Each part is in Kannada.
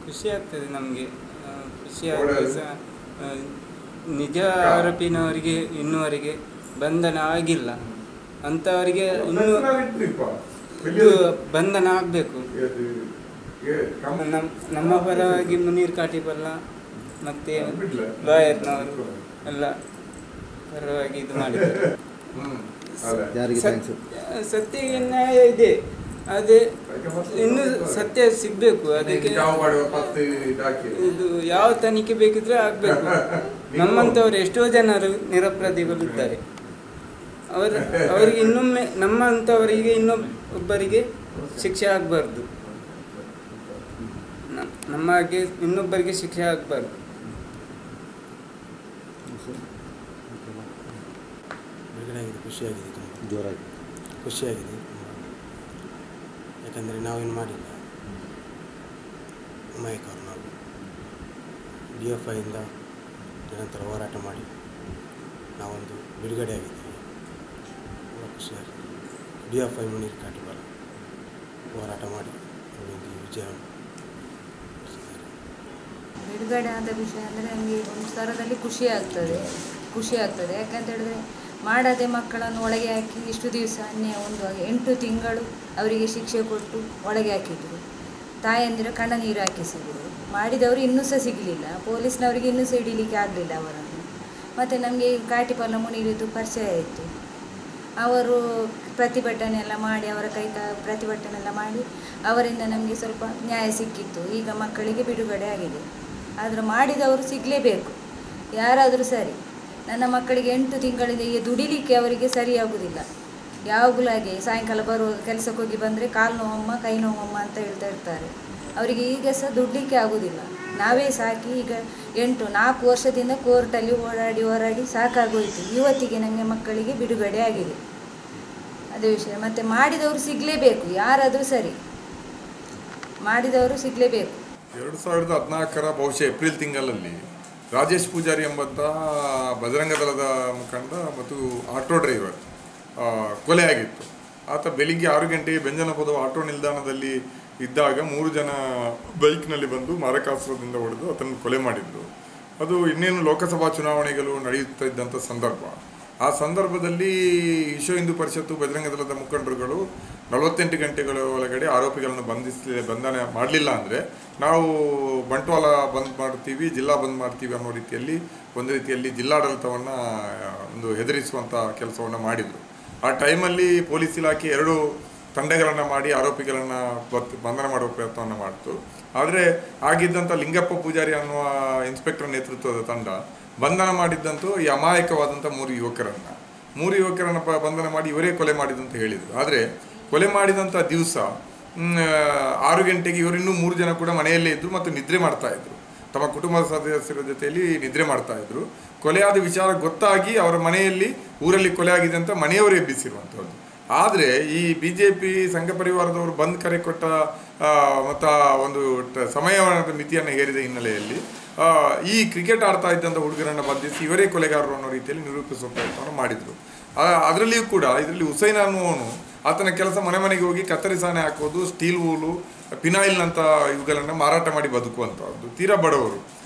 ಖುಷಿ ಆಗ್ತದೆ ನಮಗೆ. ಖುಷಿ ಆದರೆ ಸಹ ನಿಜ ಆರೋಪಿನವರಿಗೆ ಇನ್ನುವರೆಗೆ ಬಂಧನ ಆಗಿಲ್ಲ. ಅಂಥವರಿಗೆ ಇನ್ನೂ ಬಂಧನ ಆಗಬೇಕು. ನಮ್ಮ ಪರವಾಗಿ ಮುನೀರ್ ಕಾಟಿಪಲ್ಲ ಮತ್ತು ಲಾಯರ್ನವರು ಎಲ್ಲ ಪರವಾಗಿ ಇದು ಮಾಡಿದ್ದಾರೆ. ಸತ್ಯ ನ್ಯಾಯ ಇದೆ, ಅದೇ ಇನ್ನು ಸತ್ಯ ಸಿಗಬೇಕು. ಅದಕ್ಕೆ ಇದು ಯಾವ ತನಿಖೆ ಬೇಕಿದ್ರೆ ಆಗಬೇಕು. ನಮ್ಮಂಥವ್ರು ಎಷ್ಟೋ ಜನರು ನಿರಪರಾಧಿಗಳಿದ್ದಾರೆ. ಅವರಿಗೆ ಇನ್ನೊಮ್ಮೆ ನಮ್ಮಂಥವರಿಗೆ ಇನ್ನೊಬ್ಬರಿಗೆ ಶಿಕ್ಷೆ ಆಗಬಾರ್ದು. ನಮ್ಮ ಹಾಗೆ ಇನ್ನೊಬ್ಬರಿಗೆ ಶಿಕ್ಷೆ ಆಗಬಾರ್ದು. ಬಿಡುಗಡೆಯಾಗಿದೆ, ಖುಷಿಯಾಗಿದೆ, ತುಂಬ ಜೋರಾಗಿ ಖುಷಿಯಾಗಿದೆ. ಯಾಕಂದರೆ ನಾವೇನು ಮಾಡಿಲ್ಲ. ಅಮಾಯಕ ಅವರು ನಾವು DFIಯಿಂದ ನಿರಂತರ ಹೋರಾಟ ಮಾಡಿ ನಾವೊಂದು ಬಿಡುಗಡೆಯಾಗಿದ್ದೀವಿ. ತುಂಬ ಖುಷಿಯಾಗಿದೆ. DFI ಮುನೀರ್ ಕಾಟಿಪಲ್ಲ ಹೋರಾಟ ಮಾಡಿ ಒಂದು ವಿಜಯ ಬಿಡುಗಡೆ ಆದ ವಿಷಯ ಅಂದರೆ ನಮಗೆ ಒಂದು ಥರದಲ್ಲಿ ಖುಷಿ ಆಗ್ತದೆ. ಯಾಕಂತ ಹೇಳಿದ್ರೆ ಮಾಡದೆ ಮಕ್ಕಳನ್ನು ಒಳಗೆ ಹಾಕಿ ಇಷ್ಟು ದಿವಸ ಒಂದು 8 ತಿಂಗಳು ಅವರಿಗೆ ಶಿಕ್ಷೆ ಕೊಟ್ಟು ಒಳಗೆ ಹಾಕಿದರು. ತಾಯಂದಿರು ಕಣ್ಣ ನೀರು ಹಾಕಿಸಿದರು. ಮಾಡಿದವರು ಇನ್ನೂ ಸಹ ಸಿಗಲಿಲ್ಲ. ಪೊಲೀಸ್ನವರಿಗೆ ಇನ್ನೂ ಸಹ ಹಿಡೀಲಿಕ್ಕೆ ಆಗಲಿಲ್ಲ ಅವರನ್ನು. ಮತ್ತು ನಮಗೆ ಕಾಟಿಪಲ್ಲ ಮುನೀರಿದ್ದು ಪರಿಚಯ ಆಯಿತು. ಅವರು ಪ್ರತಿಭಟನೆ ಎಲ್ಲ ಮಾಡಿ ಪ್ರತಿಭಟನೆ ಎಲ್ಲ ಮಾಡಿ ಅವರಿಂದ ನಮಗೆ ಸ್ವಲ್ಪ ನ್ಯಾಯ ಸಿಕ್ಕಿತ್ತು. ಈಗ ಮಕ್ಕಳಿಗೆ ಬಿಡುಗಡೆ ಆಗಿದೆ. ಆದರೆ ಮಾಡಿದವರು ಸಿಗಲೇಬೇಕು, ಯಾರಾದರೂ ಸರಿ. ನನ್ನ ಮಕ್ಕಳಿಗೆ 8 ತಿಂಗಳಿಂದ ಈಗ ದುಡಿಲಿಕ್ಕೆ ಅವರಿಗೆ ಸರಿಯಾಗುವುದಿಲ್ಲ. ಯಾವಾಗಲೂ ಹಾಗೆ ಸಾಯಂಕಾಲ ಕೆಲಸಕ್ಕೆ ಹೋಗಿ ಬಂದರೆ ಕಾಲು ನೋವಮ್ಮ, ಕೈ ನೋವಮ್ಮ ಅಂತ ಹೇಳ್ತಾ ಇರ್ತಾರೆ. ಅವರಿಗೆ ಈಗ ಸಹ ದುಡ್ಲಿಕ್ಕೆ ಆಗೋದಿಲ್ಲ. ನಾವೇ ಸಾಕಿ ಈಗ 4 ವರ್ಷದಿಂದ ಕೋರ್ಟಲ್ಲಿ ಓಡಾಡಿ ಸಾಕಾಗೋಯಿತು. ಇವತ್ತಿಗೆ ನನಗೆ ಮಕ್ಕಳಿಗೆ ಬಿಡುಗಡೆ ಆಗಿದೆ. ಅದೇ ವಿಷಯ. ಮತ್ತು ಮಾಡಿದವರು ಸಿಗಲೇಬೇಕು, ಯಾರಾದರೂ ಸರಿ, ಮಾಡಿದವರು ಸಿಗಲೇಬೇಕು. 2014ರ ಬಹುಶಃ ಏಪ್ರಿಲ್ ತಿಂಗಳಲ್ಲಿ ರಾಜೇಶ್ ಪೂಜಾರಿ ಎಂಬಂಥ ಬಜರಂಗ ದಳದ ಮುಖಂಡ ಮತ್ತು ಆಟೋ ಡ್ರೈವರ್ ಕೊಲೆಯಾಗಿತ್ತು. ಆತ ಬೆಳಿಗ್ಗೆ 6 ಗಂಟೆಗೆ ಬೆಂಜನಪದ ಆಟೋ ನಿಲ್ದಾಣದಲ್ಲಿ ಇದ್ದಾಗ 3 ಜನ ಬೈಕ್ನಲ್ಲಿ ಬಂದು ಮಾರಕಾಸ್ತ್ರದಿಂದ ಹೊಡೆದು ಆತನ್ನು ಕೊಲೆ ಮಾಡಿದರು. ಅದು ಇನ್ನೇನು ಲೋಕಸಭಾ ಚುನಾವಣೆಗಳು ನಡೆಯುತ್ತಾ ಇದ್ದಂಥ ಸಂದರ್ಭ. ಆ ಸಂದರ್ಭದಲ್ಲಿ ವಿಶ್ವ ಹಿಂದೂ ಪರಿಷತ್ತು ಬಜರಂಗ ದಳದ ಮುಖಂಡರುಗಳು 48 ಗಂಟೆಗಳ ಒಳಗಡೆ ಆರೋಪಿಗಳನ್ನು ಬಂಧನ ಮಾಡಲಿಲ್ಲ ಅಂದರೆ ನಾವು ಬಂಟ್ವಾಳ ಬಂದ್ ಮಾಡ್ತೀವಿ, ಜಿಲ್ಲಾ ಬಂದ್ ಮಾಡ್ತೀವಿ ಅನ್ನೋ ರೀತಿಯಲ್ಲಿ ಒಂದು ರೀತಿಯಲ್ಲಿ ಜಿಲ್ಲಾಡಳಿತವನ್ನು ಒಂದು ಹೆದರಿಸುವಂಥ ಕೆಲಸವನ್ನು ಮಾಡಿದರು. ಆ ಟೈಮಲ್ಲಿ ಪೊಲೀಸ್ ಇಲಾಖೆ 2 ತಂಡಗಳನ್ನು ಮಾಡಿ ಆರೋಪಿಗಳನ್ನು ಬಂಧನ ಮಾಡುವ ಪ್ರಯತ್ನವನ್ನು ಮಾಡಿತು. ಆದರೆ ಆಗಿದ್ದಂಥ ಲಿಂಗಪ್ಪ ಪೂಜಾರಿ ಅನ್ನುವ ಇನ್ಸ್ಪೆಕ್ಟರ್ ನೇತೃತ್ವದ ತಂಡ ಬಂಧನ ಮಾಡಿದ್ದಂತೂ ಈ ಅಮಾಯಕವಾದಂಥ 3 ಯುವಕರನ್ನು ಬಂಧನ ಮಾಡಿ ಇವರೇ ಕೊಲೆ ಮಾಡಿದಂತ ಹೇಳಿದರು. ಆದರೆ ಕೊಲೆ ಮಾಡಿದಂಥ ದಿವಸ 6 ಗಂಟೆಗೆ ಇವರಿನ್ನೂ 3 ಜನ ಕೂಡ ಮನೆಯಲ್ಲೇ ಇದ್ದರು ಮತ್ತು ನಿದ್ರೆ ಮಾಡ್ತಾಯಿದ್ರು. ತಮ್ಮ ಕುಟುಂಬದ ಸದಸ್ಯರ ಜೊತೆಯಲ್ಲಿ ನಿದ್ರೆ ಮಾಡ್ತಾಯಿದ್ರು. ಕೊಲೆಯಾದ ವಿಚಾರ ಗೊತ್ತಾಗಿ ಅವರ ಮನೆಯಲ್ಲಿ ಊರಲ್ಲಿ ಕೊಲೆ ಆಗಿದೆ ಅಂತ ಮನೆಯವರೇ ಎಬ್ಬಿಸಿರುವಂಥದ್ದು. ಆದರೆ ಈ BJP ಸಂಘ ಪರಿವಾರದವರು ಬಂದ್ ಕರೆ ಕೊಟ್ಟ ಮತ್ತು ಒಂದು ಸಮಯದ ಮಿತಿಯನ್ನು ಹೇರಿದ ಹಿನ್ನೆಲೆಯಲ್ಲಿ ಈ ಕ್ರಿಕೆಟ್ ಆಡ್ತಾ ಇದ್ದಂಥ ಹುಡುಗರನ್ನು ಬಂಧಿಸಿ ಇವರೇ ಕೊಲೆಗಾರರು ಅನ್ನೋ ರೀತಿಯಲ್ಲಿ ನಿರೂಪಿಸುವ ಪ್ರಯತ್ನವನ್ನು ಮಾಡಿದರು. ಅದರಲ್ಲಿಯೂ ಕೂಡ ಇದರಲ್ಲಿ ಹುಸೈನ್ ಅನ್ನುವನು ಆತನ ಕೆಲಸ ಮನೆಗೆ ಹೋಗಿ ಕತ್ತರಿ ಸಾನೆ ಹಾಕೋದು, ಸ್ಟೀಲ್ ವೂಲು, ಪಿನಾಯಿಲ್ನಂಥ ಇವುಗಳನ್ನು ಮಾರಾಟ ಮಾಡಿ ಬದುಕುವಂಥದ್ದು. ತೀರಾ ಬಡವರು.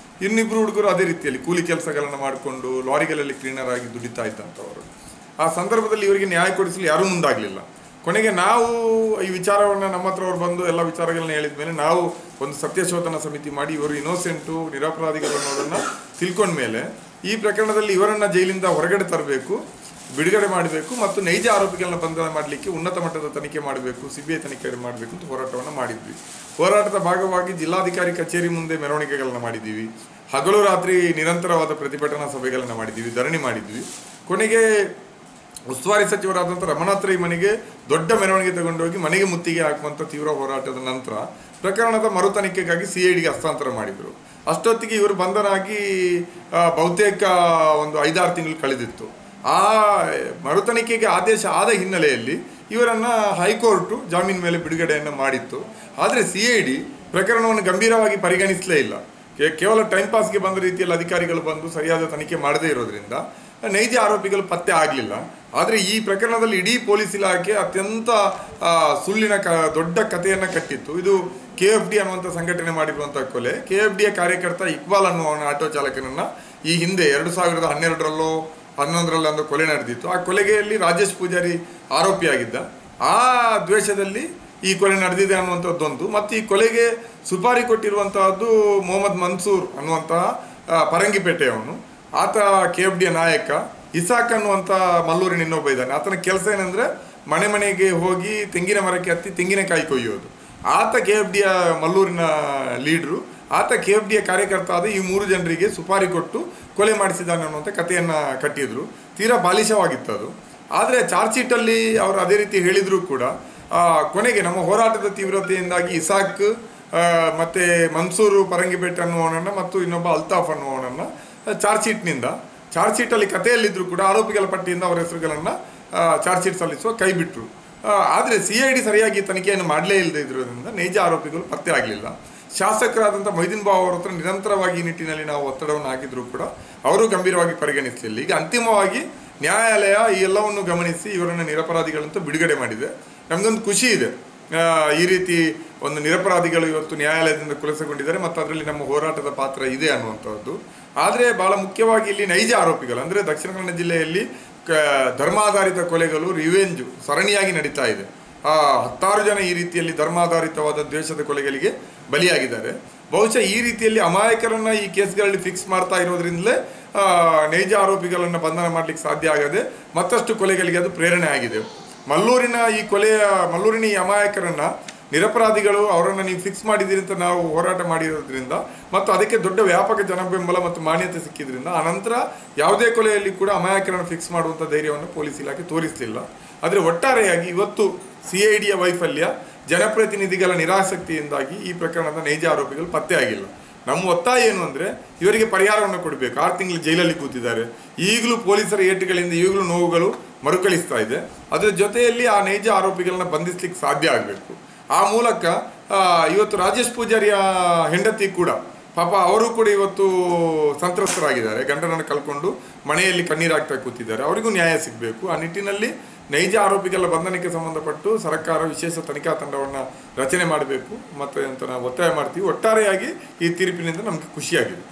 ಇನ್ನಿಬ್ಬರು ಹುಡುಗರು ಅದೇ ರೀತಿಯಲ್ಲಿ ಕೂಲಿ ಕೆಲಸಗಳನ್ನು ಮಾಡಿಕೊಂಡು ಲಾರಿಗಳಲ್ಲಿ ಕ್ಲೀನರ್ ಆಗಿ ದುಡಿತಾ ಇದ್ದಂಥವರು. ಆ ಸಂದರ್ಭದಲ್ಲಿ ಇವರಿಗೆ ನ್ಯಾಯ ಕೊಡಿಸಲು ಯಾರೂ ಮುಂದಾಗಲಿಲ್ಲ. ಕೊನೆಗೆ ನಾವು ಈ ವಿಚಾರವನ್ನು ನಮ್ಮ ಹತ್ರ ಅವ್ರು ಬಂದು ಎಲ್ಲ ವಿಚಾರಗಳನ್ನ ಹೇಳಿದ ಮೇಲೆ ನಾವು ಒಂದು ಸತ್ಯಶೋಧನಾ ಸಮಿತಿ ಮಾಡಿ ಇವರು ಇನ್ನೋಸೆಂಟು ನಿರಪರಾಧಿಗಳು ಅನ್ನೋದನ್ನು ತಿಳ್ಕೊಂಡ ಮೇಲೆ ಈ ಪ್ರಕರಣದಲ್ಲಿ ಇವರನ್ನು ಜೈಲಿಂದ ಹೊರಗಡೆ ತರಬೇಕು, ಬಿಡುಗಡೆ ಮಾಡಬೇಕು ಮತ್ತು ನೈಜ ಆರೋಪಿಗಳನ್ನ ಬಂಧನ ಮಾಡಲಿಕ್ಕೆ ಉನ್ನತ ಮಟ್ಟದ ತನಿಖೆ ಮಾಡಬೇಕು, CBI ತನಿಖೆ ಮಾಡಬೇಕು ಅಂತ ಹೋರಾಟವನ್ನು ಮಾಡಿದ್ವಿ. ಹೋರಾಟದ ಭಾಗವಾಗಿ ಜಿಲ್ಲಾಧಿಕಾರಿ ಕಚೇರಿ ಮುಂದೆ ಮೆರವಣಿಗೆಗಳನ್ನ ಮಾಡಿದ್ದೀವಿ. ಹಗಲು ರಾತ್ರಿ ನಿರಂತರವಾದ ಪ್ರತಿಭಟನಾ ಸಭೆಗಳನ್ನು ಮಾಡಿದ್ದೀವಿ, ಧರಣಿ ಮಾಡಿದ್ವಿ. ಕೊನೆಗೆ ಉಸ್ತುವಾರಿ ಸಚಿವರಾದಂಥ ರಮನಾಥ್ ರೈ ಮನೆಗೆ ದೊಡ್ಡ ಮೆರವಣಿಗೆ ತಗೊಂಡೋಗಿ ಮನೆಗೆ ಮುತ್ತಿಗೆ ಹಾಕುವಂಥ ತೀವ್ರ ಹೋರಾಟದ ನಂತರ ಪ್ರಕರಣದ ಮರುತನಿಖೆಗಾಗಿ CIDಗೆ ಹಸ್ತಾಂತರ ಮಾಡಿದರು. ಅಷ್ಟೊತ್ತಿಗೆ ಇವರು ಬಂಧನ ಆಗಿ ಬಹುತೇಕ ಒಂದು 5-6 ತಿಂಗಳು ಕಳೆದಿತ್ತು. ಆ ಮರುತನಿಖೆಗೆ ಆದೇಶ ಆದ ಹಿನ್ನೆಲೆಯಲ್ಲಿ ಇವರನ್ನು ಹೈಕೋರ್ಟು ಜಾಮೀನು ಮೇಲೆ ಬಿಡುಗಡೆಯನ್ನು ಮಾಡಿತ್ತು. ಆದರೆ CID ಪ್ರಕರಣವನ್ನು ಗಂಭೀರವಾಗಿ ಪರಿಗಣಿಸಲೇ ಇಲ್ಲ. ಕೇವಲ ಟೈಮ್ ಪಾಸ್ಗೆ ಬಂದ ರೀತಿಯಲ್ಲಿ ಅಧಿಕಾರಿಗಳು ಬಂದು ಸರಿಯಾದ ತನಿಖೆ ಮಾಡದೇ ಇರೋದ್ರಿಂದ ನೈಜ ಆರೋಪಿಗಳು ಪತ್ತೆ ಆಗಲಿಲ್ಲ. ಆದರೆ ಈ ಪ್ರಕರಣದಲ್ಲಿ ಇಡೀ ಪೊಲೀಸ್ ಇಲಾಖೆ ಅತ್ಯಂತ ಸುಳ್ಳಿನ ದೊಡ್ಡ ಕಥೆಯನ್ನು ಕಟ್ಟಿತ್ತು. ಇದು KFD ಅನ್ನುವಂಥ ಸಂಘಟನೆ ಮಾಡಿರುವಂಥ ಕೊಲೆ. KFDಯ ಕಾರ್ಯಕರ್ತ ಇಕ್ಬಾಲ್ ಅನ್ನುವನ ಆಟೋ ಚಾಲಕನನ್ನು ಈ ಹಿಂದೆ 2012ರಲ್ಲೋ 2011ರಲ್ಲಿ ಒಂದು ಕೊಲೆ ನಡೆದಿತ್ತು. ಆ ಕೊಲೆಗೆಯಲ್ಲಿ ರಾಜೇಶ್ ಪೂಜಾರಿ ಆರೋಪಿಯಾಗಿದ್ದ. ಆ ದ್ವೇಷದಲ್ಲಿ ಈ ಕೊಲೆ ನಡೆದಿದೆ ಅನ್ನುವಂಥದ್ದೊಂದು. ಮತ್ತು ಈ ಕೊಲೆಗೆ ಸುಪಾರಿ ಕೊಟ್ಟಿರುವಂತಹದ್ದು ಮೊಹಮ್ಮದ್ ಮನ್ಸೂರ್ ಅನ್ನುವಂತಹ ಪರಂಗಿಪೇಟೆಯವನು. ಆತ KFDಯ ನಾಯಕ. ಇಸಾಕ್ ಅನ್ನುವಂಥ ಮಲ್ಲೂರಿನ ಇನ್ನೊಬ್ಬ ಇದ್ದಾನೆ. ಆತನ ಕೆಲಸ ಏನಂದರೆ ಮನೆ ಮನೆಗೆ ಹೋಗಿ ತೆಂಗಿನ ಮರಕ್ಕೆ ಹತ್ತಿ ತೆಂಗಿನಕಾಯಿ ಕೊಯ್ಯೋದು. ಆತ KFDಯ ಮಲ್ಲೂರಿನ ಲೀಡ್ರು. ಆತ KFDಯ ಕಾರ್ಯಕರ್ತ ಆದ ಈ 3 ಜನರಿಗೆ ಸುಪಾರಿ ಕೊಟ್ಟು ಕೊಲೆ ಮಾಡಿಸಿದ್ದಾನೆ ಅನ್ನುವಂಥ ಕಥೆಯನ್ನು ಕಟ್ಟಿದ್ರು. ತೀರಾ ಬಾಲಿಶವಾಗಿತ್ತು ಅದು. ಆದರೆ ಚಾರ್ಜ್ ಶೀಟಲ್ಲಿ ಅವರು ಅದೇ ರೀತಿ ಹೇಳಿದರೂ ಕೂಡ ಕೊನೆಗೆ ನಮ್ಮ ಹೋರಾಟದ ತೀವ್ರತೆಯಿಂದಾಗಿ ಇಸಾಕ್ ಮತ್ತು ಮನ್ಸೂರು ಪರಂಗಿಪೇಟೆ ಅನ್ನುವನನ್ನು ಮತ್ತು ಇನ್ನೊಬ್ಬ ಅಲ್ತಾಫ್ ಅನ್ನುವನನ್ನು ಚಾರ್ಜ್ ಶೀಟಲ್ಲಿ ಕಥೆಯಲ್ಲಿದ್ದರೂ ಕೂಡ ಆರೋಪಿಗಳ ಪಟ್ಟಿಯಿಂದ ಅವರ ಹೆಸರುಗಳನ್ನು ಚಾರ್ಜ್ ಶೀಟ್ ಸಲ್ಲಿಸುವ ಕೈ ಬಿಟ್ಟರು. ಆದರೆ CID ಸರಿಯಾಗಿ ತನಿಖೆಯನ್ನು ಮಾಡಲೇ ಇಲ್ಲದೆ ಇರೋದ್ರಿಂದ ನೈಜ ಆರೋಪಿಗಳು ಪತ್ತೆ ಆಗಲಿಲ್ಲ. ಶಾಸಕರಾದಂಥ ಮೊಯ್ದೀನ್ ಬಾವ್ ಅವರ ಹತ್ರ ನಿರಂತರವಾಗಿ ಈ ನಿಟ್ಟಿನಲ್ಲಿ ನಾವು ಒತ್ತಡವನ್ನು ಹಾಕಿದರೂ ಕೂಡ ಅವರು ಗಂಭೀರವಾಗಿ ಪರಿಗಣಿಸಲಿಲ್ಲ. ಈಗ ಅಂತಿಮವಾಗಿ ನ್ಯಾಯಾಲಯ ಈ ಎಲ್ಲವನ್ನು ಗಮನಿಸಿ ಇವರನ್ನು ನಿರಪರಾಧಿಗಳಂತೂ ಬಿಡುಗಡೆ ಮಾಡಿದೆ. ನಮಗೊಂದು ಖುಷಿ ಇದೆ, ಈ ರೀತಿ ಒಂದು ನಿರಪರಾಧಿಗಳು ಇವತ್ತು ನ್ಯಾಯಾಲಯದಿಂದ ಖುಲಾಸೆಗೊಂಡಿದ್ದಾರೆ ಮತ್ತು ಅದರಲ್ಲಿ ನಮ್ಮ ಹೋರಾಟದ ಪಾತ್ರ ಇದೆ ಅನ್ನುವಂಥದ್ದು. ಆದರೆ ಭಾಳ ಮುಖ್ಯವಾಗಿ ಇಲ್ಲಿ ನೈಜ ಆರೋಪಿಗಳು ಅಂದರೆ ದಕ್ಷಿಣ ಕನ್ನಡ ಜಿಲ್ಲೆಯಲ್ಲಿ ಧರ್ಮಾಧಾರಿತ ಕೊಲೆಗಳು ರಿವೆಂಜು ಸರಣಿಯಾಗಿ ನಡೀತಾ ಇದೆ. 10 ಜನ ಈ ರೀತಿಯಲ್ಲಿ ಧರ್ಮಾಧಾರಿತವಾದ ದ್ವೇಷದ ಕೊಲೆಗಳಿಗೆ ಬಲಿಯಾಗಿದ್ದಾರೆ. ಬಹುಶಃ ಈ ರೀತಿಯಲ್ಲಿ ಅಮಾಯಕರನ್ನು ಈ ಕೇಸ್ಗಳಲ್ಲಿ ಫಿಕ್ಸ್ ಮಾಡ್ತಾ ಇರೋದ್ರಿಂದಲೇ ನೈಜ ಆರೋಪಿಗಳನ್ನು ಬಂಧನ ಮಾಡಲಿಕ್ಕೆ ಸಾಧ್ಯ ಆಗದೆ ಮತ್ತಷ್ಟು ಕೊಲೆಗಳಿಗೆ ಅದು ಪ್ರೇರಣೆ ಆಗಿದೆ. ಮಲ್ಲೂರಿನ ಈ ಅಮಾಯಕರನ್ನು ನಿರಪರಾಧಿಗಳು ಅವರನ್ನು ನೀವು ಫಿಕ್ಸ್ ಮಾಡಿದ್ದೀರಿ ಅಂತ ನಾವು ಹೋರಾಟ ಮಾಡಿರೋದ್ರಿಂದ ಮತ್ತು ಅದಕ್ಕೆ ದೊಡ್ಡ ವ್ಯಾಪಕ ಜನಬೆಂಬಲ ಮತ್ತು ಮಾನ್ಯತೆ ಸಿಕ್ಕಿದ್ರಿಂದ ಆನಂತರ ಯಾವುದೇ ಕೊಲೆಯಲ್ಲಿ ಕೂಡ ಅಮಾಯಕರನ್ನು ಫಿಕ್ಸ್ ಮಾಡುವಂಥ ಧೈರ್ಯವನ್ನು ಪೊಲೀಸ್ ಇಲಾಖೆ ತೋರಿಸಲಿಲ್ಲ. ಆದರೆ ಒಟ್ಟಾರೆಯಾಗಿ ಇವತ್ತು CIDಯ ವೈಫಲ್ಯ, ಜನಪ್ರತಿನಿಧಿಗಳ ನಿರಾಸಕ್ತಿಯಿಂದಾಗಿ ಈ ಪ್ರಕರಣದ ನೈಜ ಆರೋಪಿಗಳು ಪತ್ತೆ ಆಗಿಲ್ಲ. ನಮ್ಮ ಒತ್ತಾಯ ಏನು ಅಂದರೆ ಇವರಿಗೆ ಪರಿಹಾರವನ್ನು ಕೊಡಬೇಕು. 6 ತಿಂಗಳು ಜೈಲಲ್ಲಿ ಕೂತಿದ್ದಾರೆ. ಈಗಲೂ ಪೊಲೀಸರ ಏಟುಗಳಿಂದ ಈಗಲೂ ನೋವುಗಳು ಮರುಕಳಿಸ್ತಾ ಇದೆ. ಅದರ ಜೊತೆಯಲ್ಲಿ ಆ ನೈಜ ಆರೋಪಿಗಳನ್ನ ಬಂಧಿಸಲಿಕ್ಕೆ ಸಾಧ್ಯ ಆಗಬೇಕು. ಆ ಮೂಲಕ ಇವತ್ತು ರಾಜೇಶ್ ಪೂಜಾರಿಯ ಹೆಂಡತಿ ಕೂಡ ಪಾಪ ಅವರು ಕೂಡ ಇವತ್ತು ಸಂತ್ರಸ್ತರಾಗಿದ್ದಾರೆ. ಗಂಡನನ್ನು ಕಳ್ಕೊಂಡು ಮನೆಯಲ್ಲಿ ಕಣ್ಣೀರಾಗ್ತಾ ಕೂತಿದ್ದಾರೆ. ಅವರಿಗೂ ನ್ಯಾಯ ಸಿಗಬೇಕು. ಆ ನಿಟ್ಟಿನಲ್ಲಿ ನೈಜ ಆರೋಪಿಗಳ ಬಂಧನಕ್ಕೆ ಸಂಬಂಧಪಟ್ಟು ಸರ್ಕಾರ ವಿಶೇಷ ತನಿಖಾ ತಂಡವನ್ನು ರಚನೆ ಮಾಡಬೇಕು ಮತ್ತು ಅಂತ ನಾವು ಒತ್ತಾಯ ಮಾಡ್ತೀವಿ. ಒಟ್ಟಾರೆಯಾಗಿ ಈ ತೀರ್ಪಿನಿಂದ ನಮಗೆ ಖುಷಿಯಾಗಿದೆ.